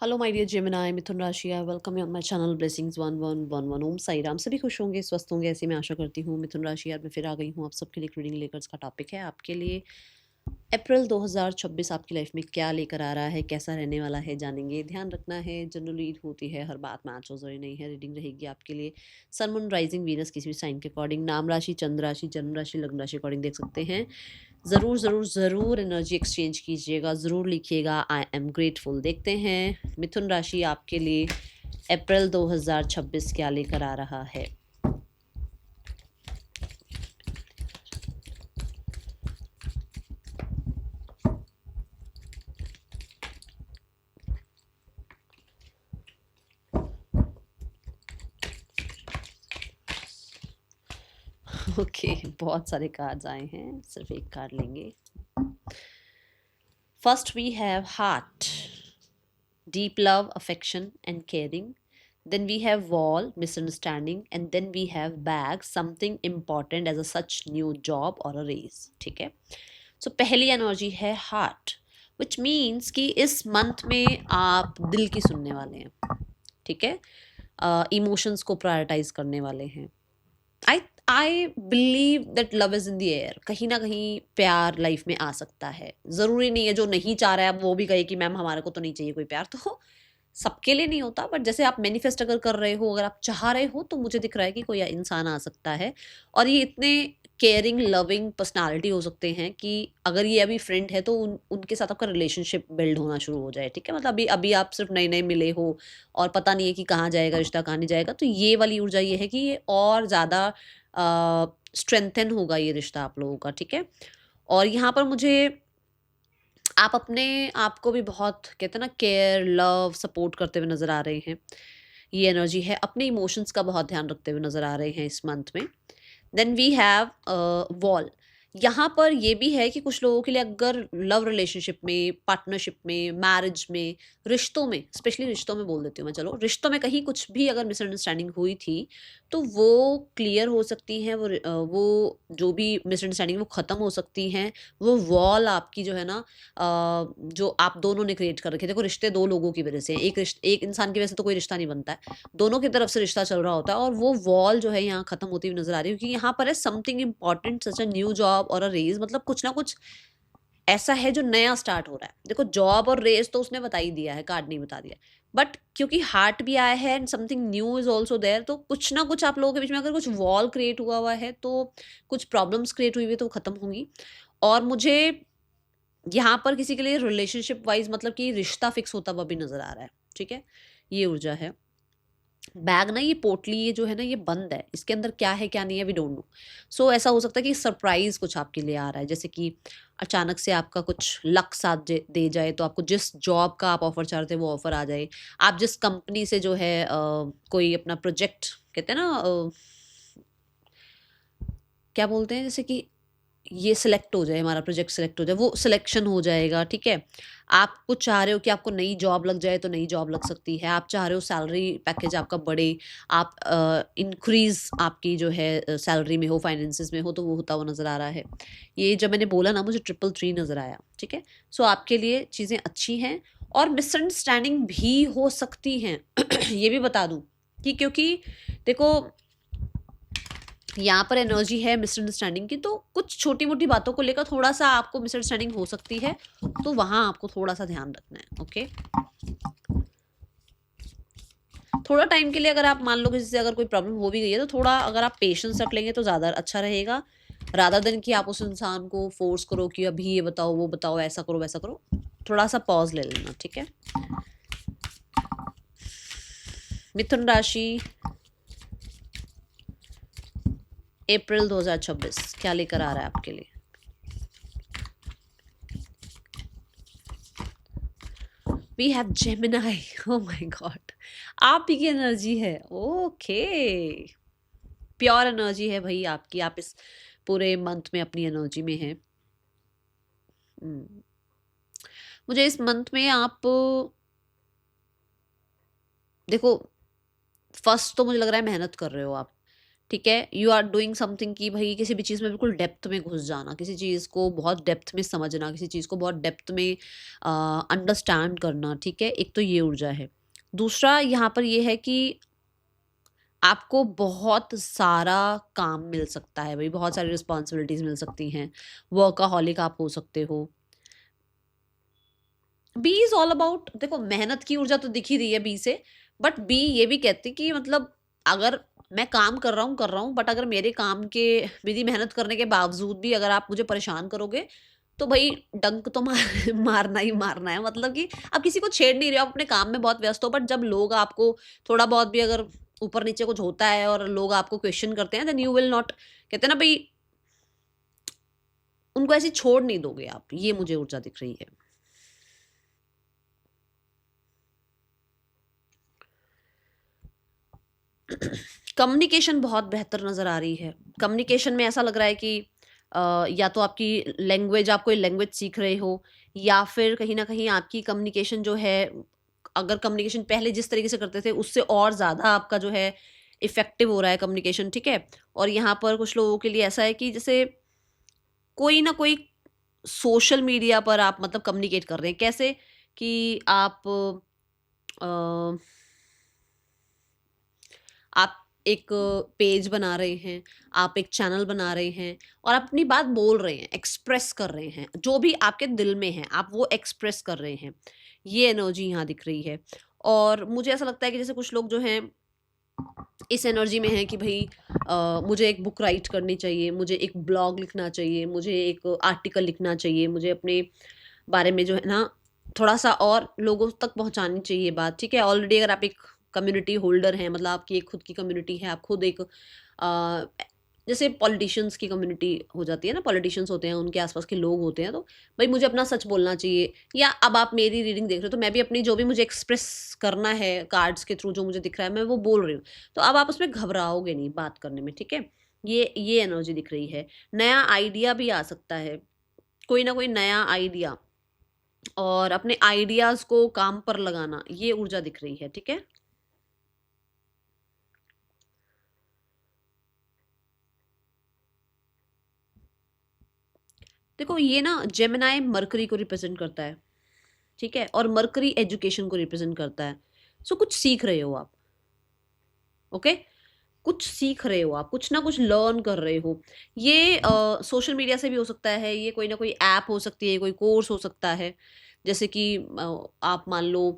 Hello my dear Gemini मिथुन राशि I welcome you on my channel blessings 1111 ओम साई राम। सभी खुश होंगे, स्वस्थ होंगे, ऐसी मैं आशा करती हूँ। मिथुन राशि यार मैं फिर आ गई हूँ आप सबके लिए रीडिंग लेकर। इसका टॉपिक है आपके लिए अप्रैल 2026 आपकी लाइफ में क्या लेकर आ रहा है, कैसा रहने वाला है, जानेंगे। ध्यान रखना है, जनरली होती है, हर बात मैच हो जरूरी नहीं है। रीडिंग रहेगी आपके लिए सन मून राइजिंग वीनस किसी भी साइन के अकॉर्डिंग, नाम राशि, चंद्र राशि, जन्म राशि, लग्न राशि अकॉर्डिंग देख सकते हैं। ज़रूर ज़रूर ज़रूर एनर्जी एक्सचेंज कीजिएगा, ज़रूर लिखिएगा आई एम ग्रेटफुल। देखते हैं मिथुन राशि आपके लिए अप्रैल 2026 क्या लेकर आ रहा है। ओके बहुत सारे कार्ड्स आए हैं, सिर्फ एक कार्ड लेंगे। First we have heart, deep love, affection, and caring. Then we have wall, misunderstanding, and then we have bag, something important as a such new job or a raise. ठीक है, सो पहली energy है heart, which means कि इस month में आप दिल की सुनने वाले हैं। ठीक है, इमोशंस को प्रायोरिटाइज करने वाले हैं। I I believe that love is in the air. कहीं ना कहीं प्यार लाइफ में आ सकता है, ज़रूरी नहीं है जो नहीं चाह रहा है अब वो भी कहे कि मैम हमारे को तो नहीं चाहिए कोई प्यार। तो सबके लिए नहीं होता, बट जैसे आप मैनिफेस्ट अगर कर रहे हो, अगर आप चाह रहे हो, तो मुझे दिख रहा है कि कोई इंसान आ सकता है। और ये इतने केयरिंग लविंग पर्सनालिटी हो सकते हैं कि अगर ये अभी फ्रेंड है तो उनके साथ आपका रिलेशनशिप बिल्ड होना शुरू हो जाए। ठीक है, मतलब अभी अभी आप सिर्फ नए नए मिले हो और पता नहीं है कि कहाँ जाएगा रिश्ता, कहाँ नहीं जाएगा, तो ये वाली ऊर्जा ये है कि ये और ज़्यादा स्ट्रेंथन होगा ये रिश्ता आप लोगों का। ठीक है, और यहाँ पर मुझे आप अपने आप को भी बहुत कहते हैं ना केयर लव सपोर्ट करते हुए नज़र आ रहे हैं। ये एनर्जी है, अपने इमोशंस का बहुत ध्यान रखते हुए नज़र आ रहे हैं इस मंथ में। Then we have wall. यहाँ पर ये भी है कि कुछ लोगों के लिए अगर लव रिलेशनशिप में, पार्टनरशिप में, मैरिज में, रिश्तों में, स्पेशली रिश्तों में बोल देती हूँ मैं, चलो रिश्तों में कहीं कुछ भी अगर मिसअंडरस्टैंडिंग हुई थी तो वो क्लियर हो सकती हैं। वो जो भी मिसअंडरस्टैंडिंग वो ख़त्म हो सकती हैं। वो वॉल आपकी जो है ना, जो आप दोनों ने क्रिएट कर रखी है। देखो रिश्ते दो लोगों की वजह से हैं, एक इंसान की वजह से तो कोई रिश्ता नहीं बनता है, दोनों की तरफ से रिश्ता चल रहा होता है। और वो वॉल जो है यहाँ खत्म होती हुई नजर आ रही है, क्योंकि यहाँ पर है something important such a new job और अ रेज। मतलब कुछ ना कुछ ऐसा है जो नया स्टार्ट हो रहा है। देखो जॉब और रेस तो उसने बता ही दिया है, कार्ड नहीं बता दिया, बट क्योंकि हार्ट भी आया है and something new is also there, तो कुछ ना कुछ आप लोगों के बीच में अगर कुछ वॉल क्रिएट हुआ हुआ है तो कुछ प्रॉब्लम्स क्रिएट हुई हुई है तो वो खत्म होंगी। और मुझे यहाँ पर किसी के लिए रिलेशनशिप वाइज मतलब कि रिश्ता फिक्स होता हुआ भी नजर आ रहा है। ठीक है, ये ऊर्जा है। बैग ना, ये पोटली ये जो है ना ये बंद है, इसके अंदर क्या है क्या नहीं है वी डोंट नो। सो ऐसा हो सकता है कि सरप्राइज कुछ आपके लिए आ रहा है, जैसे कि अचानक से आपका कुछ लक साथ दे जाए, तो आपको जिस जॉब का आप ऑफर चाह रहे थे वो ऑफर आ जाए। आप जिस कंपनी से जो है कोई अपना प्रोजेक्ट कहते हैं ना, क्या बोलते हैं, जैसे कि ये सिलेक्ट हो जाए, हमारा प्रोजेक्ट सिलेक्ट हो जाए, वो सिलेक्शन हो जाएगा। ठीक है, आप कुछ चाह रहे हो कि आपको नई जॉब लग जाए तो नई जॉब लग सकती है। आप चाह रहे हो सैलरी पैकेज आपका बढ़े, आप इंक्रीज आपकी जो है सैलरी में हो, फाइनेंसिस में हो, तो वो होता हुआ नज़र आ रहा है। ये जब मैंने बोला ना मुझे 333 नज़र आया। ठीक है, सो आपके लिए चीज़ें अच्छी हैं और मिसअंडरस्टैंडिंग भी हो सकती हैं। ये भी बता दूं कि क्योंकि देखो यहाँ पर एनर्जी है मिसअंडरस्टैंडिंग की, तो कुछ छोटी मोटी बातों को लेकर थोड़ा सा आपको मिसअंडरस्टैंडिंग हो सकती है, तो वहां आपको थोड़ा सा ध्यान रखना है। ओके, थोड़ा टाइम के लिए अगर आप मान लो किसी से अगर कोई प्रॉब्लम हो भी गई है तो थोड़ा अगर आप पेशेंस रख लेंगे तो ज़्यादा अच्छा रहेगा, रादर देन कि आप उस इंसान को फोर्स करो कि अभी ये बताओ वो बताओ, ऐसा करो वैसा करो। थोड़ा सा पॉज ले लेना। ठीक है, मिथुन राशि अप्रैल 2026 क्या लेकर आ रहा है आपके लिए। We have Gemini. Oh my God, आप ही की एनर्जी है। ओके, प्योर एनर्जी है भाई आपकी, आप इस पूरे मंथ में अपनी एनर्जी में हैं। हम्म, मुझे इस मंथ में आप देखो, फर्स्ट तो मुझे लग रहा है मेहनत कर रहे हो आप। ठीक है, यू आर डूइंग समथिंग कि भाई किसी भी चीज़ में बिल्कुल डेप्थ में घुस जाना, किसी चीज़ को बहुत डेप्थ में समझना, किसी चीज़ को बहुत डेप्थ में अंडरस्टैंड करना, ठीक है, एक तो ये ऊर्जा है। दूसरा यहाँ पर ये है कि आपको बहुत सारा काम मिल सकता है भाई, बहुत सारी रिस्पॉन्सिबिलिटीज मिल सकती हैं, वर्कaholic आप हो सकते हो। बी इज ऑल अबाउट, देखो मेहनत की ऊर्जा तो दिख ही रही है बी से, बट बी ये भी कहती कि मतलब अगर मैं काम कर रहा हूँ बट अगर मेरे काम के, मेरी मेहनत करने के बावजूद भी अगर आप मुझे परेशान करोगे तो भाई डंक तो मारना ही मारना है। मतलब कि आप किसी को छेड़ नहीं रहे हो, आप अपने काम में बहुत व्यस्त हो, बट जब लोग आपको थोड़ा बहुत भी अगर ऊपर नीचे कुछ होता है और लोग आपको क्वेश्चन करते हैं, देन यू विल नॉट, कहते हैं ना भाई, उनको ऐसे छोड़ नहीं दोगे आप, ये मुझे ऊर्जा दिख रही है। कम्युनिकेशन बहुत बेहतर नज़र आ रही है। कम्युनिकेशन में ऐसा लग रहा है कि या तो आपकी लैंग्वेज, आप कोई लैंग्वेज सीख रहे हो, या फिर कहीं न कहीं आपकी कम्युनिकेशन जो है, अगर कम्युनिकेशन पहले जिस तरीके से करते थे उससे और ज़्यादा आपका जो है इफ़ेक्टिव हो रहा है कम्युनिकेशन, ठीक है? और यहाँ पर कुछ लोगों के लिए ऐसा है कि जैसे कोई ना कोई सोशल मीडिया पर आप मतलब कम्युनिकेट कर रहे हैं। कैसे? कि आप अ आप एक पेज बना रहे हैं, आप एक चैनल बना रहे हैं और आप अपनी बात बोल रहे हैं, एक्सप्रेस कर रहे हैं, जो भी आपके दिल में है, आप वो एक्सप्रेस कर रहे हैं। ये एनर्जी यहाँ दिख रही है। और मुझे ऐसा लगता है कि जैसे कुछ लोग जो हैं, इस एनर्जी में हैं कि भई मुझे एक बुक राइट करनी चाहिए, मुझे एक ब्लॉग लिखना चाहिए, मुझे एक आर्टिकल लिखना चाहिए, मुझे अपने बारे में जो है ना थोड़ा-सा और लोगों तक पहुँचानी चाहिए बात, ठीक है? ऑलरेडी अगर आप एक कम्युनिटी होल्डर हैं, मतलब आपकी एक खुद की कम्युनिटी है, आप खुद एक जैसे पॉलिटिशियंस की कम्युनिटी हो जाती है ना, पॉलिटिशियंस होते हैं, उनके आस-पास के लोग होते हैं, तो भई मुझे अपना सच बोलना चाहिए। या अब आप मेरी रीडिंग देख रहे हो, तो मैं भी अपनी जो भी मुझे एक्सप्रेस करना है कार्ड्स के थ्रू, जो मुझे दिख रहा है, मैं वो बोल रही हूँ। तो अब आप उसमें घबराओगे नहीं बात करने में, ठीक है? ये एनर्जी दिख रही है। नया आइडिया भी आ सकता है, कोई ना कोई नया आइडिया, और अपने आइडियाज़ को काम पर लगाना, ये ऊर्जा दिख रही है, ठीक है? देखो ये ना जेमिनी मरकरी को रिप्रेजेंट करता है, ठीक है? और मरकरी एजुकेशन को रिप्रेजेंट करता है। सो कुछ सीख रहे हो आप, ओके? कुछ सीख रहे हो आप, कुछ ना कुछ लर्न कर रहे हो। ये सोशल मीडिया से भी हो सकता है, ये कोई ना कोई ऐप हो सकती है, कोई कोर्स हो सकता है। जैसे कि आप मान लो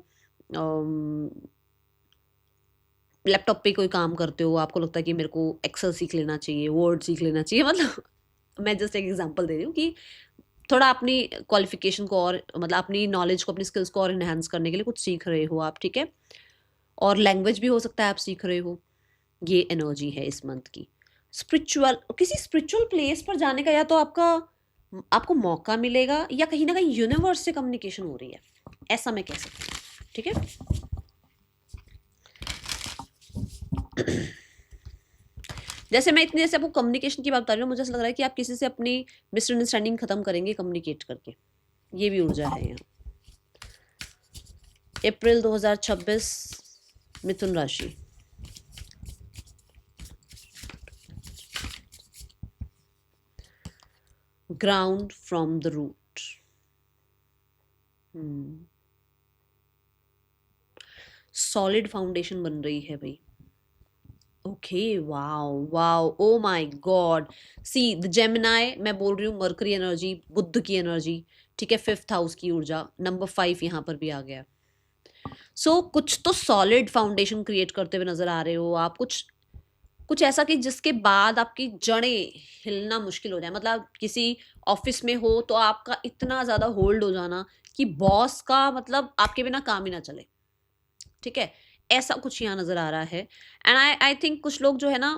अम, लैपटॉप पे कोई काम करते हो, आपको लगता है कि मेरे को एक्सेल सीख लेना चाहिए, वर्ड सीख लेना चाहिए, मतलब मैं जस्ट एक एग्जांपल दे रही हूँ कि थोड़ा अपनी क्वालिफ़िकेशन को और मतलब अपनी नॉलेज को, अपनी स्किल्स को और एनहांस करने के लिए कुछ सीख रहे हो आप, ठीक है? और लैंग्वेज भी हो सकता है आप सीख रहे हो। ये एनर्जी है इस मंथ की। स्पिरिचुअल, किसी स्पिरिचुअल प्लेस पर जाने का या तो आपको मौका मिलेगा, या कहीं न कहीं यूनिवर्स से कम्युनिकेशन हो रही है। ऐसा मैं कह सकती हूँ, ठीक है? जैसे मैं इतनी जैसे आपको कम्युनिकेशन की बात बता रही हूँ, मुझे ऐसा लग रहा है कि आप किसी से अपनी मिसअंडरस्टैंडिंग खत्म करेंगे कम्युनिकेट करके। ये भी ऊर्जा है यहाँ। अप्रैल 2026, मिथुन राशि। Ground from the root. Solid foundation बन रही है भाई। Okay, wow wow, oh my God. See the Gemini, मैं बोल रही हूँ मरकरी एनर्जी, बुध की एनर्जी, ठीक है? 5th हाउस की ऊर्जा, नंबर 5 यहाँ पर भी आ गया। सो कुछ तो सॉलिड फाउंडेशन क्रिएट करते हुए नजर आ रहे हो आप, कुछ कुछ ऐसा कि जिसके बाद आपकी जड़ें हिलना मुश्किल हो जाए। मतलब किसी ऑफिस में हो तो आपका इतना ज्यादा होल्ड हो जाना कि बॉस का मतलब आपके बिना काम ही ना चले, ठीक है? ऐसा कुछ यहाँ नजर आ रहा है। एंड आई थिंक कुछ लोग जो है ना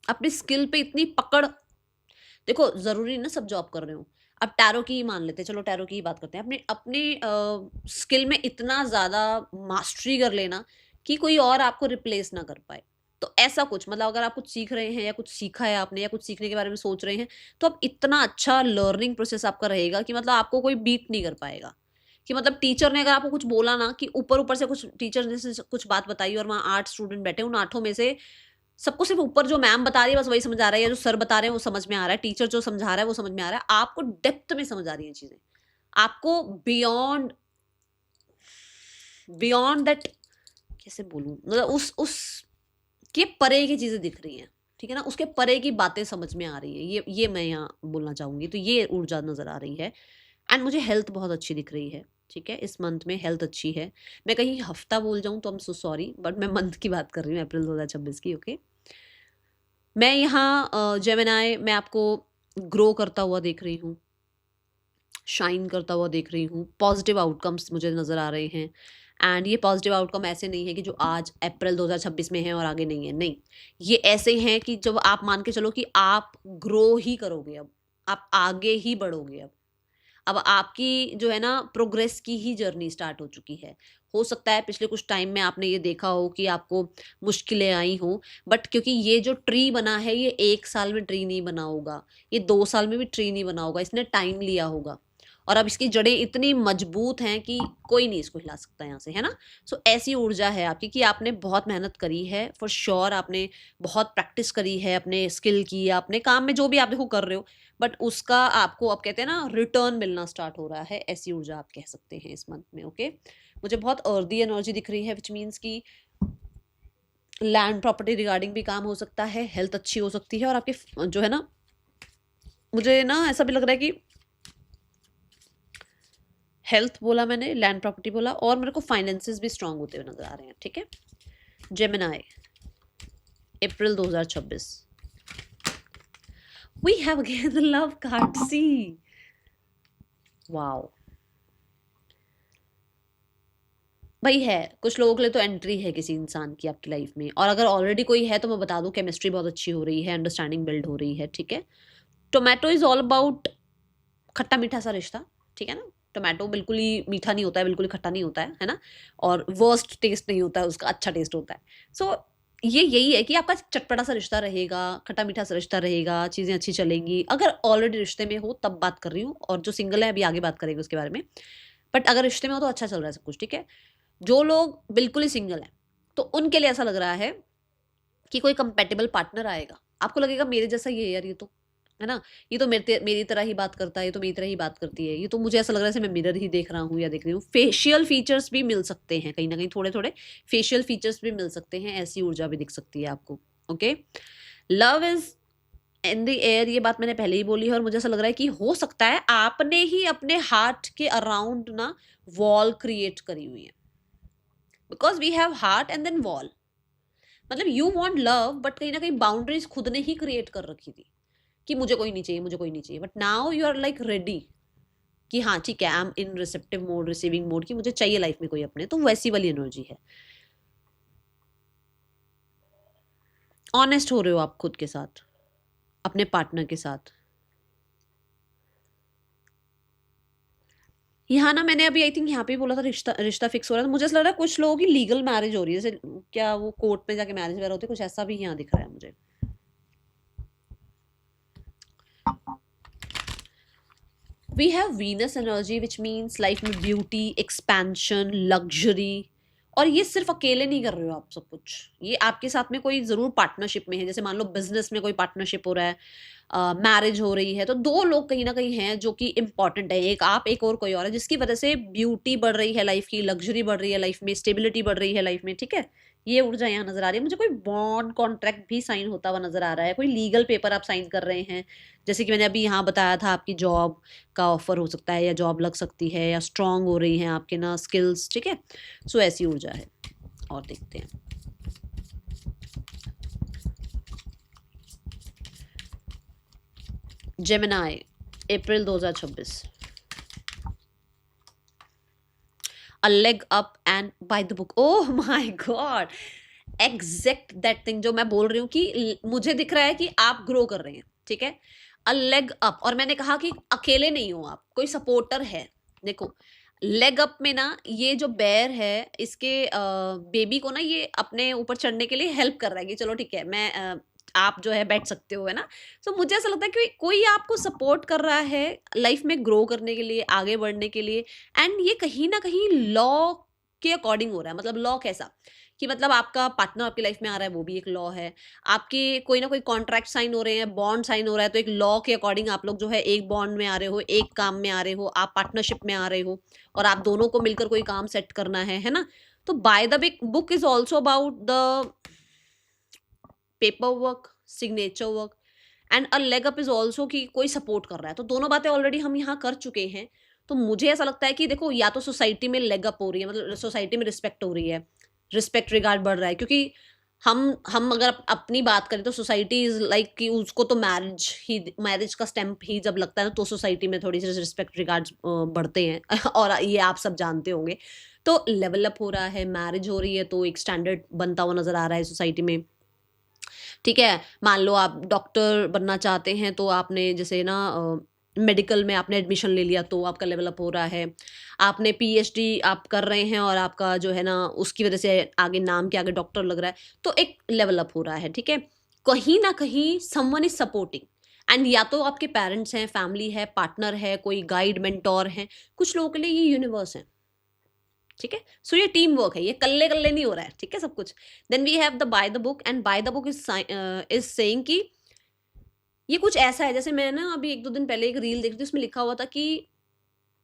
अपनी स्किल पे इतनी पकड़, देखो जरूरी नहीं ना सब जॉब कर रहे हो। अब टैरो की ही मान लेते हैं, चलो टैरो की ही बात करते हैं। अपने अपने स्किल में इतना ज्यादा मास्टरी कर लेना कि कोई और आपको रिप्लेस ना कर पाए। तो ऐसा कुछ, मतलब अगर आप कुछ सीख रहे हैं या कुछ सीखा है आपने या कुछ सीखने के बारे में सोच रहे हैं, तो अब इतना अच्छा लर्निंग प्रोसेस आपका रहेगा कि मतलब आपको कोई बीट नहीं कर पाएगा, कि मतलब टीचर ने अगर आपको कुछ बोला ना, कि ऊपर ऊपर से कुछ टीचर ने से कुछ बात बताई और वहाँ 8 स्टूडेंट बैठे, उन 8 में से सबको सिर्फ ऊपर जो मैम बता रही है बस वही समझ आ रहा है, या जो सर बता रहे हैं वो समझ में आ रहा है, टीचर जो समझा रहा है वो समझ में आ रहा है, आपको डेप्थ में समझ आ रही है चीजें, आपको बियॉन्ड बियॉन्ड दैट, कैसे बोलूं, मतलब उस के परे की चीजें दिख रही हैं, ठीक है ना, उसके परे की बातें समझ में आ रही है, ये मैं यहाँ बोलना चाहूंगी, तो ये ऊर्जा नजर आ रही है। एंड मुझे हेल्थ बहुत अच्छी दिख रही है, ठीक है, इस मंथ में हेल्थ अच्छी है। मैं कहीं हफ्ता बोल जाऊं तो I am so sorry, but मैं मंथ की बात कर रही हूँ, अप्रैल 2026 की, ओके। मैं यहाँ जेमिनाई, मैं आपको ग्रो करता हुआ देख रही हूँ, शाइन करता हुआ देख रही हूँ, पॉजिटिव आउटकम्स मुझे नज़र आ रहे हैं। एंड ये पॉजिटिव आउटकम ऐसे नहीं है कि जो आज अप्रैल 2026 में है और आगे नहीं है, नहीं, ये ऐसे हैं कि जब आप मान के चलो कि आप ग्रो ही करोगे, अब आप आगे ही बढ़ोगे, अब आपकी जो है ना प्रोग्रेस की ही जर्नी स्टार्ट हो चुकी है। हो सकता है पिछले कुछ टाइम में आपने ये देखा हो कि आपको मुश्किलें आई हों, बट क्योंकि ये जो ट्री बना है ये 1 साल में ट्री नहीं बना होगा, ये 2 साल में भी ट्री नहीं बना होगा, इसने टाइम लिया होगा, और अब इसकी जड़ें इतनी मजबूत हैं कि कोई नहीं इसको हिला सकता यहाँ से, है ना। सो ऐसी ऊर्जा है आपकी कि आपने बहुत मेहनत करी है, फॉर श्योर आपने बहुत प्रैक्टिस करी है अपने स्किल की, या अपने काम में जो भी आप देखो कर रहे हो, बट उसका आपको, अब कहते हैं ना, रिटर्न मिलना स्टार्ट हो रहा है, ऐसी ऊर्जा आप कह सकते हैं इस मंथ में, ओके। मुझे बहुत अर्दी एनर्जी दिख रही है, विच मीन्स कि लैंड प्रॉपर्टी रिगार्डिंग भी काम हो सकता है, हेल्थ अच्छी हो सकती है, और आपके जो है ना, मुझे ना ऐसा भी लग रहा है कि हेल्थ बोला मैंने, लैंड प्रॉपर्टी बोला, और मेरे को फाइनेंसेस भी स्ट्रांग होते हुए नजर आ रहे हैं, ठीक है। जेमिनाई अप्रैल 2026, we have again the love card, see, wow, भाई है, कुछ लोगों के लिए तो एंट्री है किसी इंसान की आपकी लाइफ में, और अगर ऑलरेडी कोई है तो मैं बता दूं, केमिस्ट्री बहुत अच्छी हो रही है, अंडरस्टैंडिंग बिल्ड हो रही है, ठीक है। टोमेटो इज ऑल अबाउट खट्टा मीठा सा रिश्ता, ठीक है ना। टोमेटो बिल्कुल ही मीठा नहीं होता है, बिल्कुल ही खट्टा नहीं होता है ना, और वर्स्ट टेस्ट नहीं होता है उसका, अच्छा टेस्ट होता है। सो ये यही है कि आपका चटपटा सा रिश्ता रहेगा, खट्टा मीठा सा रिश्ता रहेगा, चीज़ें अच्छी चलेंगी, अगर ऑलरेडी रिश्ते में हो तब बात कर रही हूँ, और जो सिंगल है अभी आगे बात करेंगे उसके बारे में, बट अगर रिश्ते में हो तो अच्छा चल रहा है सब कुछ, ठीक है। जो लोग बिल्कुल ही सिंगल हैं तो उनके लिए ऐसा लग रहा है कि कोई कंपेटेबल पार्टनर आएगा, आपको लगेगा मेरे जैसा ही है यार, ये तो है ना, ये तो मेरी तरह ही बात करता है, ये तो मेरी तरह ही बात करती है, ये तो मुझे ऐसा लग रहा है जैसे मैं मिरर ही देख रहा हूँ या देख रही हूँ। फेशियल फीचर्स भी मिल सकते हैं कहीं ना कहीं, थोड़े थोड़े फेशियल फीचर्स भी मिल सकते हैं, ऐसी ऊर्जा भी दिख सकती है आपको, okay. Love is in the air, ये बात मैंने पहले ही बोली है, और मुझे ऐसा लग रहा है कि हो सकता है आपने ही अपने हार्ट के अराउंड ना वॉल क्रिएट करी हुई है, because we have heart and then wall, मतलब यू वांट लव, बट कहीं ना कहीं बाउंड्रीज खुद ने ही क्रिएट कर रखी थी कि मुझे कोई नहीं चाहिए, मुझे कोई नहीं चाहिए, but now you are like ready कि हाँ ठीक है, I am in receptive mode, receiving mode, कि मुझे चाहिए लाइफ में कोई अपने, तो वैसी वाली एनर्जी है। ऑनेस्ट हो रहे हो आप खुद के साथ, अपने पार्टनर के साथ। यहाँ ना मैंने अभी आई थिंक यहाँ पे भी बोला था रिश्ता रिश्ता फिक्स हो रहा है, तो मुझे ऐसा लग रहा है कुछ लोगों की लीगल मैरिज हो रही है, जैसे क्या वो कोर्ट में जाके मैरिज वगैरह होती है, कुछ ऐसा भी यहाँ दिख रहा है मुझे। We have Venus energy which means life में ब्यूटी, एक्सपेंशन, लग्जरी, और ये सिर्फ अकेले नहीं कर रहे हो आप सब कुछ, ये आपके साथ में कोई ज़रूर पार्टनरशिप में है, जैसे मान लो बिजनेस में कोई पार्टनरशिप हो रहा है, मैरिज हो रही है, तो दो लोग कहीं ना कहीं हैं जो कि इंपॉर्टेंट है, एक आप एक और कोई और है, जिसकी वजह से ब्यूटी बढ़ रही है लाइफ की, लग्जरी बढ़ रही है लाइफ में, स्टेबिलिटी बढ़ रही है लाइफ में, ठीक है। ये ऊर्जा यहाँ नजर आ रही है मुझे, कोई बॉन्ड कॉन्ट्रैक्ट भी साइन होता हुआ नजर आ रहा है, कोई लीगल पेपर आप साइन कर रहे हैं, जैसे कि मैंने अभी यहाँ बताया था, आपकी जॉब का ऑफर हो सकता है, या जॉब लग सकती है, या स्ट्रांग हो रही हैं आपके ना स्किल्स, ठीक है। सो ऐसी ऊर्जा है, और देखते हैं। जेमिनाई अप्रैल 2026, a leg up and by the book, oh my god, exact that thing जो मैं बोल रही हूँ कि मुझे दिख रहा है कि आप ग्रो कर रहे हैं, ठीक है, अ लेग अप, और मैंने कहा कि अकेले नहीं हो आप, कोई सपोर्टर है। देखो लेग अप में ना ये जो बेयर है, इसके बेबी को ना ये अपने ऊपर चढ़ने के लिए हेल्प कर रहा है कि चलो ठीक है, मैं आप जो है बैठ सकते हो, है ना। तो मुझे ऐसा लगता है कि कोई आपको सपोर्ट कर रहा है लाइफ में ग्रो करने के लिए, आगे बढ़ने के लिए, एंड ये कहीं ना कहीं लॉ के अकॉर्डिंग हो रहा है। मतलब लॉ कैसा कि मतलब आपका पार्टनर आपकी लाइफ में आ रहा है, वो भी एक लॉ है। आपके कोई ना कोई कॉन्ट्रैक्ट साइन हो रहे हैं, बॉन्ड साइन हो रहा है, तो एक लॉ के अकॉर्डिंग आप लोग जो है एक बॉन्ड में आ रहे हो, एक काम में आ रहे हो, आप पार्टनरशिप में आ रहे हो, और आप दोनों को मिलकर कोई काम सेट करना है ना। तो bye the book is also about the paper work, signature work, and a leg up is also कि कोई सपोर्ट कर रहा है। तो दोनों बातें ऑलरेडी हम यहाँ कर चुके हैं। तो मुझे ऐसा लगता है कि देखो, या तो सोसाइटी में लेग अप हो रही है, मतलब सोसाइटी में रिस्पेक्ट हो रही है, रिस्पेक्ट रिगार्ड बढ़ रहा है, क्योंकि हम अगर अपनी बात करें तो सोसाइटी इज लाइक कि उसको तो मैरिज का स्टैम्प ही जब लगता है तो सोसाइटी में थोड़ी सी रिस्पेक्ट रिगार्ड्स बढ़ते हैं और ये आप सब जानते होंगे। तो लेवल अप हो रहा है, मैरिज हो रही है, तो एक स्टैंडर्ड बनता हुआ नजर आ रहा है सोसाइटी में। ठीक है, मान लो आप डॉक्टर बनना चाहते हैं, तो आपने जैसे ना मेडिकल में आपने एडमिशन ले लिया, तो आपका लेवल अप हो रहा है। आपने पीएचडी आप कर रहे हैं और आपका जो है ना उसकी वजह से आगे नाम के आगे डॉक्टर लग रहा है, तो एक लेवल अप हो रहा है। ठीक है, कहीं ना कहीं समवन इज सपोर्टिंग, एंड या तो आपके पेरेंट्स हैं, फैमिली है, पार्टनर है, कोई गाइड मेंटोर है। कुछ लोगों के लिए ये यूनिवर्स है। ठीक है, सो ये टीम वर्क है, ये कल्ले कल्ले नहीं हो रहा है। ठीक है, सब कुछ। Then we have the by the book, and by the book is saying कि ये कुछ ऐसा है, जैसे मैं ना अभी 1-2 दिन पहले एक रील देख रही थी, उसमें लिखा हुआ था कि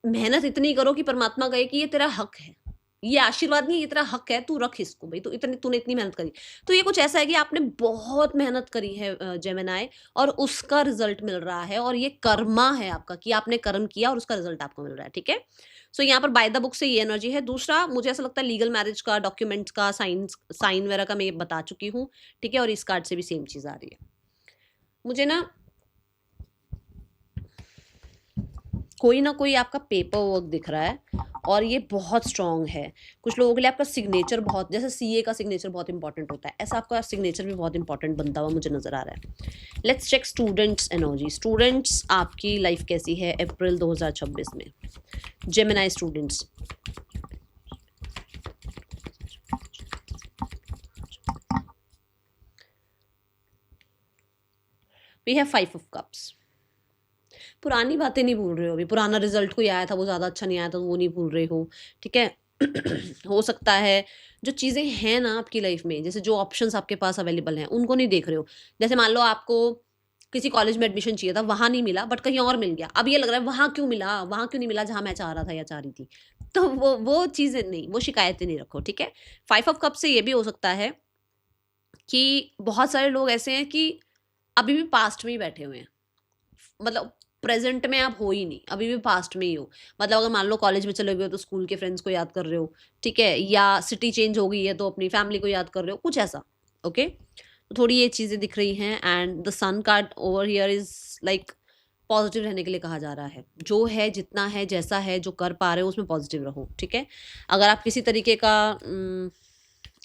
मेहनत इतनी करो कि परमात्मा कहे कि ये तेरा हक है, ये आशीर्वाद नहीं, ये तेरा हक है, तू रख इसको भाई, तूने इतनी मेहनत करी। तो ये कुछ ऐसा है कि आपने बहुत मेहनत करी है जेमिनाई, और उसका रिजल्ट मिल रहा है, और ये कर्मा है आपका कि आपने कर्म किया और उसका रिजल्ट आपको मिल रहा है। ठीक है, सो यहाँ पर बाय द बुक से ये एनर्जी है। दूसरा, मुझे ऐसा लगता है लीगल मैरिज का, डॉक्यूमेंट्स का, साइन वगैरह का मैं ये बता चुकी हूँ। ठीक है, और इस कार्ड से भी सेम चीज आ रही है। मुझे ना कोई ना कोई आपका पेपर वर्क दिख रहा है, और ये बहुत स्ट्रांग है। कुछ लोगों के लिए आपका सिग्नेचर बहुत, जैसे सीए का सिग्नेचर बहुत इंपॉर्टेंट होता है, ऐसा आपका सिग्नेचर भी बहुत इंपॉर्टेंट बनता हुआ मुझे नजर आ रहा है। Let's check students energy. Students, आपकी लाइफ कैसी है अप्रैल 2026 में? Gemini students, we have 5 of cups. पुरानी बातें नहीं भूल रहे हो अभी, पुराना रिजल्ट कोई आया था वो ज़्यादा अच्छा नहीं आया था, वो नहीं भूल रहे हो। ठीक है हो सकता है जो चीज़ें हैं ना आपकी लाइफ में, जैसे जो ऑप्शंस आपके पास अवेलेबल हैं, उनको नहीं देख रहे हो। जैसे मान लो आपको किसी कॉलेज में एडमिशन चाहिए था, वहाँ नहीं मिला, बट कहीं और मिल गया। अब ये लग रहा है वहाँ क्यों मिला, वहाँ क्यों नहीं मिला जहाँ मैं चाह रहा था या चाह रही थी। तो वो चीज़ें नहीं, वो शिकायतें नहीं रखो। ठीक है, 5 ऑफ कप से ये भी हो सकता है कि बहुत सारे लोग ऐसे हैं कि अभी भी पास्ट में ही बैठे हुए हैं। मतलब प्रेजेंट में आप हो ही नहीं, अभी भी पास्ट में ही हो। मतलब अगर मान लो कॉलेज में चले गए हो तो स्कूल के फ्रेंड्स को याद कर रहे हो। ठीक है, या सिटी चेंज हो गई है तो अपनी फैमिली को याद कर रहे हो, कुछ ऐसा। ओके, तो थोड़ी ये चीज़ें दिख रही हैं। And the sun card over here is like positive रहने के लिए कहा जा रहा है। जो है, जितना है, जैसा है, जो कर पा रहे हो उसमें पॉजिटिव रहो। ठीक है, अगर आप किसी तरीके का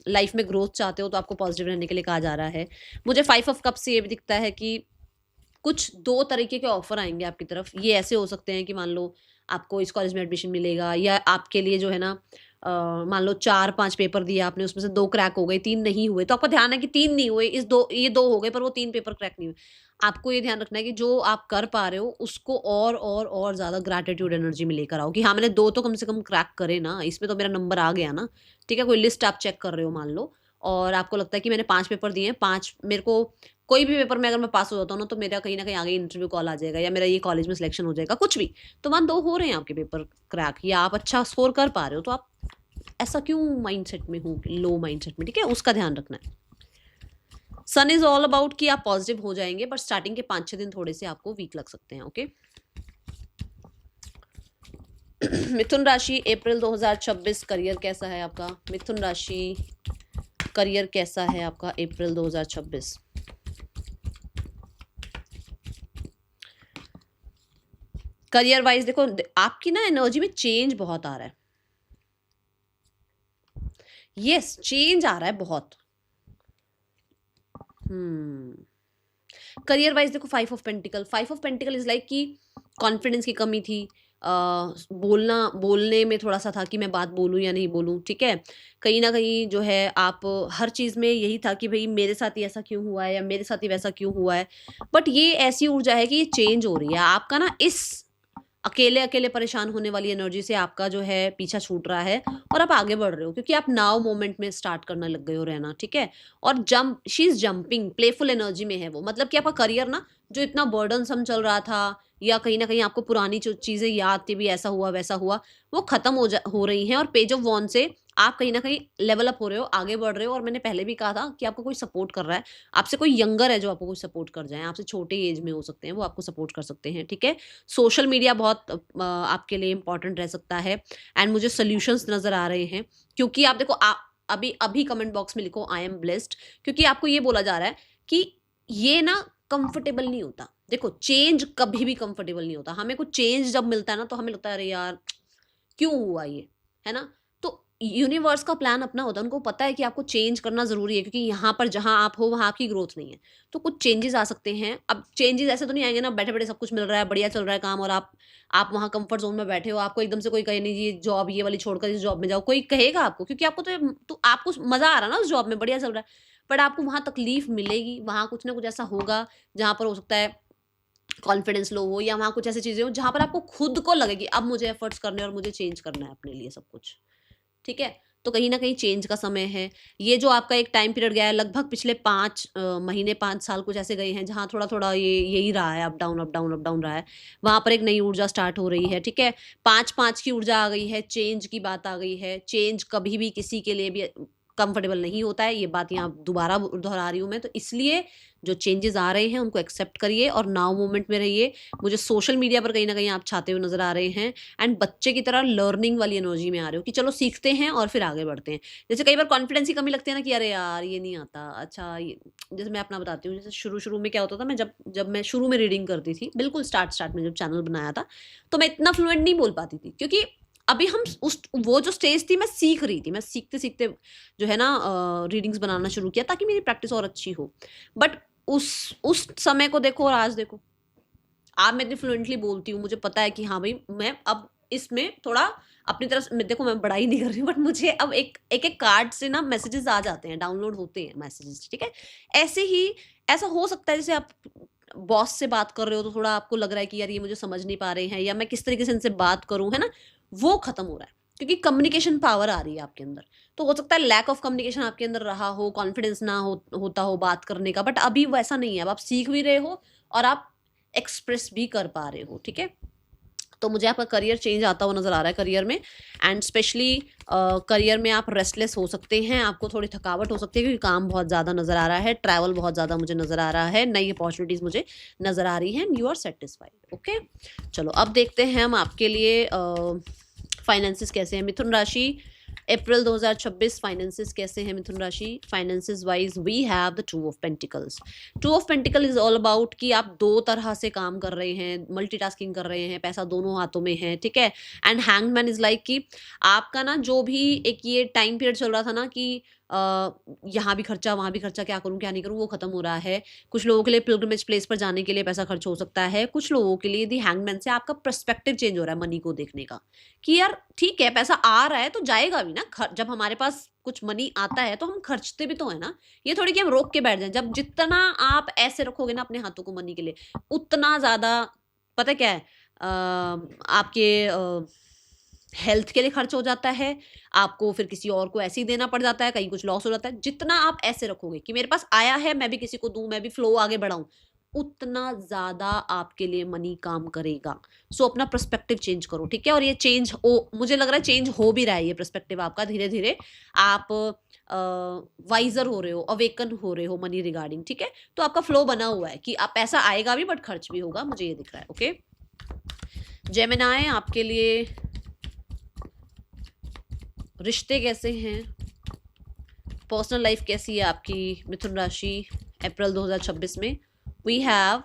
लाइफ में ग्रोथ चाहते हो तो आपको पॉजिटिव रहने के लिए कहा जा रहा है। मुझे 5 ऑफ कप से ये भी दिखता है कि कुछ 2 तरीके के ऑफ़र आएँगे आपकी तरफ। ये ऐसे हो सकते हैं कि मान लो आपको इस कॉलेज में एडमिशन मिलेगा, या आपके लिए जो है ना मान लो 4-5 पेपर दिए आपने, उसमें से 2 क्रैक हो गए, 3 नहीं हुए। तो आपका ध्यान है कि 3 नहीं हुए, ये 2 हो गए, पर वो 3 पेपर क्रैक नहीं हुए। आपको ये ध्यान रखना है कि जो आप कर पा रहे हो उसको और ज़्यादा ग्रैटिट्यूड एनर्जी में लेकर आओ कि हाँ, मैंने 2 तो कम से कम क्रैक करे ना, इसमें तो मेरा नंबर आ गया ना। ठीक है, कोई लिस्ट आप चेक कर रहे हो मान लो, और आपको लगता है कि मैंने 5 पेपर दिए हैं, 5 मेरे को कोई भी पेपर में अगर मैं पास हो जाता हूँ ना, तो मेरा कहीं न कहीं आगे इंटरव्यू कॉल आ जाएगा, या मेरा ये कॉलेज में सिलेक्शन हो जाएगा, कुछ भी। तो मान 2 हो रहे हैं आपके पेपर क्रैक, या आप अच्छा स्कोर कर पा रहे हो, तो आप ऐसा क्यों माइंडसेट में हो, लो माइंडसेट में। ठीक है, उसका ध्यान रखना है। सन इज ऑल अबाउट कि आप पॉजिटिव हो जाएंगे, बट स्टार्टिंग के 5-6 दिन थोड़े से आपको वीक लग सकते हैं। ओके मिथुन राशि, अप्रैल 2026 करियर कैसा है आपका? मिथुन राशि, करियर कैसा है आपका अप्रैल 2026? करियर वाइज देखो, आपकी ना एनर्जी में चेंज बहुत आ रहा है। यस, चेंज आ रहा है बहुत। करियर वाइज देखो, 5 ऑफ पेंटिकल इज लाइक कि कॉन्फिडेंस की कमी थी, बोलने में थोड़ा सा था कि मैं बात बोलूँ या नहीं बोलूँ, ठीक है। कहीं ना कहीं जो है आप हर चीज़ में यही था कि भाई मेरे साथ ही ऐसा क्यों हुआ है या मेरे साथ ही वैसा क्यों हुआ है। बट ये ऐसी ऊर्जा है कि ये चेंज हो रही है आपका ना, इस अकेले अकेले परेशान होने वाली एनर्जी से आपका जो है पीछा छूट रहा है और आप आगे बढ़ रहे हो, क्योंकि आप नाउ मोमेंट में स्टार्ट करने लग गए हो रहना, ठीक है। और jump, she is jumping, playful energy में है वो, मतलब कि आपका करियर ना जो इतना बर्डनसम चल रहा था, या कहीं ना कहीं आपको पुरानी जो चीजें याद थी भी ऐसा हुआ वैसा हुआ, वो खत्म हो रही हैं। और पेज ऑफ वॉन्ड से आप कहीं ना कहीं लेवल अप हो रहे हो, आगे बढ़ रहे हो। और मैंने पहले भी कहा था कि आपको कोई सपोर्ट कर रहा है, आपसे कोई यंगर है जो आपको कोई सपोर्ट कर जाए, आपसे छोटे एज में हो सकते हैं, वो आपको सपोर्ट कर सकते हैं, ठीक है। सोशल मीडिया बहुत आपके लिए इंपॉर्टेंट रह सकता है। एंड मुझे सोल्यूशंस नजर आ रहे हैं, क्योंकि आप देखो, आप अभी अभी कमेंट बॉक्स में लिखो आई एम ब्लेस्ड, क्योंकि आपको ये बोला जा रहा है कि ये ना कंफर्टेबल नहीं होता। देखो, चेंज कभी भी कंफर्टेबल नहीं होता। हमें कुछ चेंज जब मिलता है ना, तो हमें लगता है अरे यार क्यों हुआ ये, है ना। तो यूनिवर्स का प्लान अपना होता है, उनको पता है कि आपको चेंज करना जरूरी है, क्योंकि यहाँ पर जहाँ आप हो वहाँ आपकी ग्रोथ नहीं है। तो कुछ चेंजेस आ सकते हैं। अब चेंजेस ऐसे तो नहीं आएंगे ना बैठे बैठे सब कुछ मिल रहा है, बढ़िया चल रहा है काम, और आप वहाँ कंफर्ट जोन में बैठे हो, आपको एकदम से कोई कहे नहीं जी जॉब ये वाली छोड़कर इस जॉब में जाओ, कोई कहेगा आपको, क्योंकि आपको तो आपको मजा आ रहा है ना उस जॉब में, बढ़िया चल रहा है। बट आपको वहाँ तकलीफ मिलेगी, वहाँ कुछ ना कुछ ऐसा होगा जहाँ पर हो सकता है कॉन्फिडेंस लो हो, या वहाँ कुछ ऐसी चीजें हो जहाँ पर आपको खुद को लगे कि अब मुझे एफर्ट्स करने और मुझे चेंज करना है अपने लिए सब कुछ, ठीक है। तो कहीं ना कहीं चेंज का समय है। ये जो आपका एक टाइम पीरियड गया है, लगभग पिछले 5 महीने 5 साल कुछ ऐसे गए हैं जहाँ थोड़ा थोड़ा ये यही रहा है, up down up down up down रहा है। वहां पर एक नई ऊर्जा स्टार्ट हो रही है, ठीक है। 5-5 की ऊर्जा आ गई है, चेंज की बात आ गई है। चेंज कभी भी किसी के लिए भी कंफर्टेबल नहीं होता है, ये बात यहाँ दोबारा दोहरा रही हूँ मैं। तो इसलिए जो चेंजेस आ रहे हैं उनको एक्सेप्ट करिए और नाउ मोमेंट में रहिए। मुझे सोशल मीडिया पर कहीं ना कहीं आप छाते हुए नजर आ रहे हैं, एंड बच्चे की तरह लर्निंग वाली एनर्जी में आ रहे हो कि चलो सीखते हैं और फिर आगे बढ़ते हैं। जैसे कई बार कॉन्फिडेंस की कमी लगती है ना कि अरे यार ये नहीं आता, अच्छा ये, जैसे मैं अपना बताती हूँ। जैसे शुरू शुरू में क्या होता था, मैं जब जब मैं शुरू में रीडिंग करती थी, बिल्कुल स्टार्ट स्टार्ट में जब चैनल बनाया था, तो मैं इतना फ्लुएंट नहीं बोल पाती थी, क्योंकि अभी हम उस वो जो स्टेज थी मैं सीख रही थी। मैं सीखते सीखते जो है ना रीडिंग्स बनाना शुरू किया ताकि मेरी प्रैक्टिस और अच्छी हो। बट उस समय को देखो और आज देखो, आप, मैं इतनी फ्लुएंटली बोलती हूँ, मुझे पता है कि हाँ भाई मैं अब इसमें थोड़ा अपनी तरफ से, देखो मैं बड़ाई नहीं कर रही हूँ, बट मुझे अब एक एक कार्ड से ना मैसेजेस आ जाते हैं, डाउनलोड होते हैं मैसेजेस, ठीक है। ऐसे ही ऐसा हो सकता है जैसे आप बॉस से बात कर रहे हो तो थोड़ा आपको लग रहा है कि यार ये मुझे समझ नहीं पा रहे हैं, या मैं किस तरीके से इनसे बात करूं, है ना। वो खत्म हो रहा है, क्योंकि कम्युनिकेशन पावर आ रही है आपके अंदर। तो हो सकता है लैक ऑफ कम्युनिकेशन आपके अंदर रहा हो, कॉन्फिडेंस ना होता हो बात करने का, बट अभी वैसा नहीं है। अब आप सीख भी रहे हो और आप एक्सप्रेस भी कर पा रहे हो, ठीक है। तो मुझे आपका करियर चेंज आता हुआ नजर आ रहा है करियर में। एंड स्पेशली करियर में आप रेस्टलेस हो सकते हैं, आपको थोड़ी थकावट हो सकती है, क्योंकि काम बहुत ज़्यादा नज़र आ रहा है, ट्रैवल बहुत ज़्यादा मुझे नज़र आ रहा है, नई अपॉर्चुनिटीज़ मुझे नज़र आ रही हैं, and you are satisfied, okay. चलो अब देखते हैं हम आपके लिए फाइनेंसिस कैसे हैं मिथुन राशि। अप्रैल 2026 फाइनेंसिस कैसे हैं मिथुन राशि। Finances wise we have the 2 of pentacles. 2 of pentacle is all about कि आप दो तरह से काम कर रहे हैं, मल्टीटास्किंग कर रहे हैं, पैसा दोनों हाथों में है, ठीक है। एंड हैंगमैन इज लाइक कि आपका ना जो भी एक ये टाइम पीरियड चल रहा था ना कि यहाँ भी खर्चा वहाँ भी खर्चा, क्या करूँ क्या नहीं करूँ, वो खत्म हो रहा है। कुछ लोगों के लिए पिलग्रिमेज प्लेस पर जाने के लिए पैसा खर्च हो सकता है, कुछ लोगों के लिए दी हैंगमैन से आपका पर्सपेक्टिव चेंज हो रहा है मनी को देखने का, कि यार ठीक है पैसा आ रहा है तो जाएगा भी ना। जब हमारे पास कुछ मनी आता है तो हम खर्चते भी तो है ना। ये थोड़ी कि हम रोक के बैठ जाएं। जब जितना आप ऐसे रखोगे ना अपने हाथों को मनी के लिए, उतना ज्यादा पता क्या है आपके हेल्थ के लिए खर्च हो जाता है, आपको फिर किसी और को ऐसे ही देना पड़ जाता है, कहीं कुछ लॉस हो जाता है। जितना आप ऐसे रखोगे कि मेरे पास आया है मैं भी किसी को दूं, मैं भी फ्लो आगे बढ़ाऊं, उतना ज्यादा आपके लिए मनी काम करेगा। सो अपना पर्सपेक्टिव चेंज करो, ठीक है। और ये चेंज मुझे लग रहा है चेंज हो भी रहा है, ये पर्सपेक्टिव आपका धीरे धीरे आप वाइजर हो रहे हो, अवेकन हो रहे हो मनी रिगार्डिंग, ठीक है। तो आपका फ्लो बना हुआ है कि आप पैसा आएगा भी बट खर्च भी होगा, मुझे ये दिख रहा है, ओके। जेमिनाई आपके लिए रिश्ते कैसे हैं, पर्सनल लाइफ कैसी है आपकी मिथुन राशि अप्रैल 2026 में। We have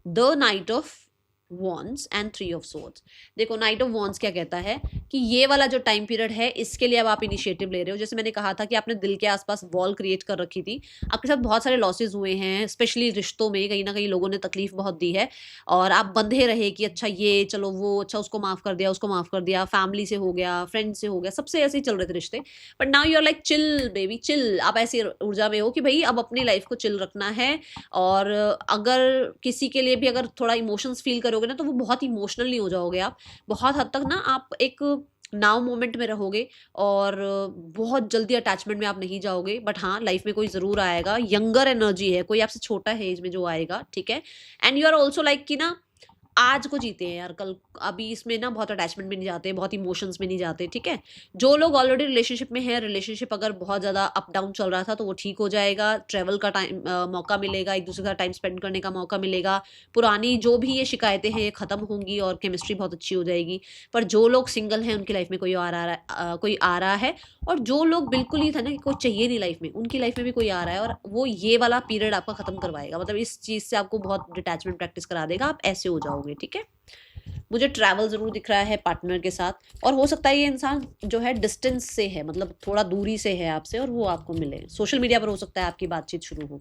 the knight of wands and 3 of swords. देखो नाइट ऑफ वॉन्ड्स क्या कहता है कि ये वाला जो टाइम पीरियड है इसके लिए अब आप इनिशिएटिव ले रहे हो। जैसे मैंने कहा था कि आपने दिल के आसपास वॉल क्रिएट कर रखी थी, आपके साथ बहुत सारे लॉसेज हुए हैं, स्पेशली रिश्तों में कहीं ना कहीं लोगों ने तकलीफ बहुत दी है, और आप बंधे रहे कि अच्छा ये चलो वो, अच्छा उसको माफ़ कर दिया, उसको माफ़ कर दिया, फैमिली से हो गया, फ्रेंड से हो गया, सबसे ऐसे ही चल रहे थे रिश्ते। But now you are like chill baby chill, आप ऐसी ऊर्जा में हो कि भाई अब अपनी लाइफ को चिल रखना है। और अगर किसी के लिए भी अगर थोड़ा इमोशंस फील करोगे ना तो वो बहुत इमोशनल नहीं हो जाओगे आप, बहुत हद तक ना आप एक नाउ मोमेंट में रहोगे, और बहुत जल्दी अटैचमेंट में आप नहीं जाओगे। बट हाँ, लाइफ में कोई ज़रूर आएगा, यंगर एनर्जी है, कोई आपसे छोटा है एज में जो आएगा, ठीक है। And you are also like कि ना आज को जीते हैं यार, कल अभी इसमें ना बहुत अटैचमेंट में नहीं जाते, बहुत इमोशंस में नहीं जाते, ठीक है। जो लोग ऑलरेडी रिलेशनशिप में हैं, रिलेशनशिप अगर बहुत ज़्यादा अप डाउन चल रहा था तो वो ठीक हो जाएगा, ट्रैवल का टाइम मौका मिलेगा, एक दूसरे के साथ टाइम स्पेंड करने का मौका मिलेगा, पुरानी जो भी ये शिकायतें हैं ये ख़त्म होंगी और केमिस्ट्री बहुत अच्छी हो जाएगी। पर जो लोग सिंगल हैं उनकी लाइफ में कोई आ रहा है, और जो लोग बिल्कुल ही था ना कि कोई चाहिए नहीं लाइफ में, उनकी लाइफ में भी कोई आ रहा है, और वो ये वाला पीरियड आपका ख़त्म करवाएगा, मतलब इस चीज़ से आपको बहुत डिटैचमेंट प्रैक्टिस करा देगा, आप ऐसे हो जाओगे, ठीक है। मुझे ट्रैवल ज़रूर दिख रहा है पार्टनर के साथ, और हो सकता है ये इंसान जो है डिस्टेंस से है, मतलब थोड़ा दूरी से है आपसे, और वो आपको मिले, सोशल मीडिया पर हो सकता है आपकी बातचीत शुरू हो।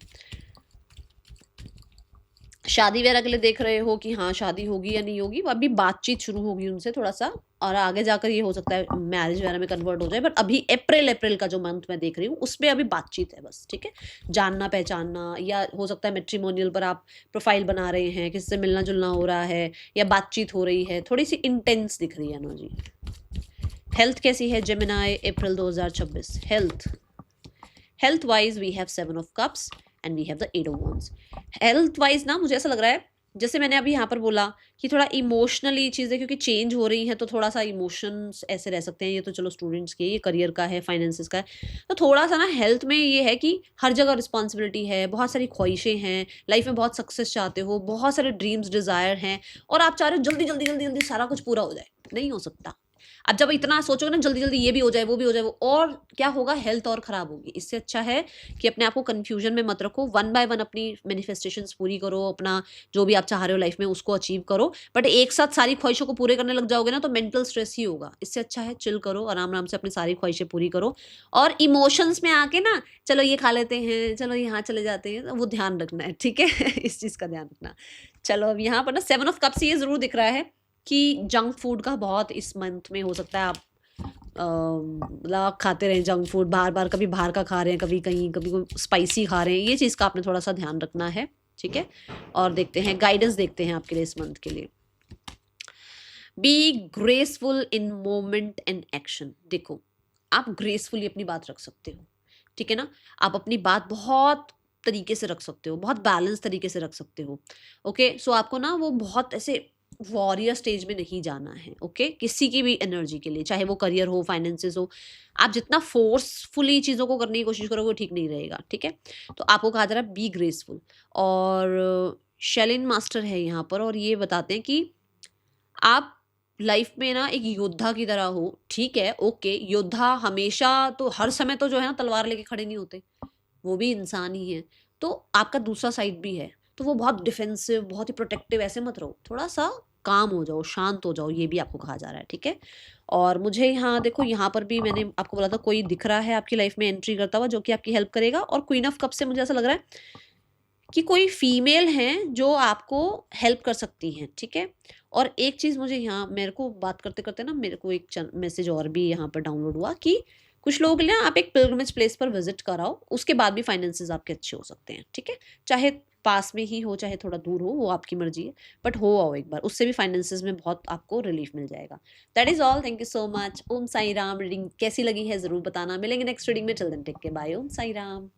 शादी वगैरह के लिए देख रहे हो कि हाँ शादी होगी या नहीं होगी, अभी बातचीत शुरू होगी उनसे थोड़ा सा, और आगे जाकर ये हो सकता है मैरिज वगैरह में कन्वर्ट हो जाए। बट अभी अप्रैल का जो मंथ मैं देख रही हूँ उसमें अभी बातचीत है बस, ठीक है। जानना पहचानना, या हो सकता है मैट्रिमोनियल पर आप प्रोफाइल बना रहे हैं, किसी से मिलना जुलना हो रहा है, या बातचीत हो रही है, थोड़ी सी इंटेंस दिख रही है ना जी। हेल्थ कैसी है जेमिनाई अप्रैल 2026? Health wise we have 7 of cups and we have the 8 of wands। Health wise ना मुझे ऐसा लग रहा है, जैसे मैंने अभी यहाँ पर बोला कि थोड़ा इमोशनली चीज़ें क्योंकि चेंज हो रही हैं, तो थोड़ा सा इमोशंस ऐसे रह सकते हैं। ये तो चलो स्टूडेंट्स के, ये करियर का है, फाइनेंसिस का है, तो थोड़ा सा ना हेल्थ में ये है कि हर जगह रिस्पॉन्सिबिलिटी है, बहुत सारी ख्वाहिशें हैं, लाइफ में बहुत सक्सेस चाहते हो, बहुत सारे ड्रीम्स डिज़ायर हैं, और आप चाह रहे हो जल्दी जल्दी जल्दी जल्दी सारा कुछ पूरा हो जाए। नहीं हो सकता। अब जब इतना सोचोगे ना जल्दी जल्दी ये भी हो जाए वो भी हो जाए, वो और क्या होगा, हेल्थ और ख़राब होगी। इससे अच्छा है कि अपने आप को कन्फ्यूजन में मत रखो, वन बाय वन अपनी मैनिफेस्टेशंस पूरी करो, अपना जो भी आप चाह रहे हो लाइफ में उसको अचीव करो। बट एक साथ सारी ख्वाहिशों को पूरे करने लग जाओगे ना तो मेंटल स्ट्रेस ही होगा। इससे अच्छा है चिल करो, आराम आराम से अपनी सारी ख्वाहिशें पूरी करो, और इमोशंस में आके ना चलो ये खा लेते हैं, चलो यहाँ चले जाते हैं, वो ध्यान रखना है, ठीक है। इस चीज़ का ध्यान रखना। चलो अब यहाँ पर ना 7 ऑफ कप्स ये ज़रूर दिख रहा है कि जंक फूड का बहुत इस मंथ में हो सकता है आप मतलब आप खाते रहें जंक फूड, बार बार कभी बाहर का खा रहे हैं, कभी कहीं, कभी कोई स्पाइसी खा रहे हैं, ये चीज़ का आपने थोड़ा सा ध्यान रखना है, ठीक है। और देखते हैं गाइडेंस, देखते हैं आपके लिए इस मंथ के लिए। Be graceful in moment and action. देखो आप ग्रेसफुली अपनी बात रख सकते हो, ठीक है ना। आप अपनी बात बहुत तरीके से रख सकते हो, बहुत बैलेंस तरीके से रख सकते हो, ओके। सो आपको ना वो बहुत ऐसे वॉरियर स्टेज में नहीं जाना है, ओके। किसी की भी एनर्जी के लिए, चाहे वो करियर हो, फाइनेंसेस हो, आप जितना फोर्सफुली चीज़ों को करने की कोशिश करोगे वो ठीक नहीं रहेगा, ठीक है। तो आपको कहा जा रहा है बी ग्रेसफुल। और शेलिन मास्टर है यहाँ पर, और ये बताते हैं कि आप लाइफ में ना एक योद्धा की तरह हो, ठीक है, ओके। योद्धा हमेशा तो हर समय तो जो है ना तलवार लेके खड़े नहीं होते, वो भी इंसान ही है। तो आपका दूसरा साइड भी है, तो वो बहुत डिफेंसिव, बहुत ही प्रोटेक्टिव ऐसे मत रहो, थोड़ा सा काम हो जाओ, शांत हो जाओ, ये भी आपको कहा जा रहा है, ठीक है। और मुझे यहाँ देखो, यहाँ पर भी मैंने आपको बोला था कोई दिख रहा है आपकी लाइफ में एंट्री करता हुआ जो कि आपकी हेल्प करेगा। और क्वीन ऑफ कप से मुझे ऐसा लग रहा है कि कोई फीमेल हैं जो आपको हेल्प कर सकती हैं, ठीक है। और एक चीज़ मुझे यहाँ, मेरे को बात करते करते ना मेरे को एक मैसेज और भी यहाँ पर डाउनलोड हुआ कि कुछ लोगों के लिए आप एक पिलग्रिमेज प्लेस पर विजिट कराओ, उसके बाद भी फाइनेंसेस आपके अच्छे हो सकते हैं, ठीक है। चाहे पास में ही हो चाहे थोड़ा दूर हो, वो आपकी मर्जी है, बट हो आओ एक बार, उससे भी फाइनेंसेस में बहुत आपको रिलीफ मिल जाएगा। That is all, thank you so much. Om Sai Ram. Reading कैसी लगी है ज़रूर बताना। मिलेंगे नेक्स्ट रीडिंग में, चल देन टेक के बाय। ओम साई राम।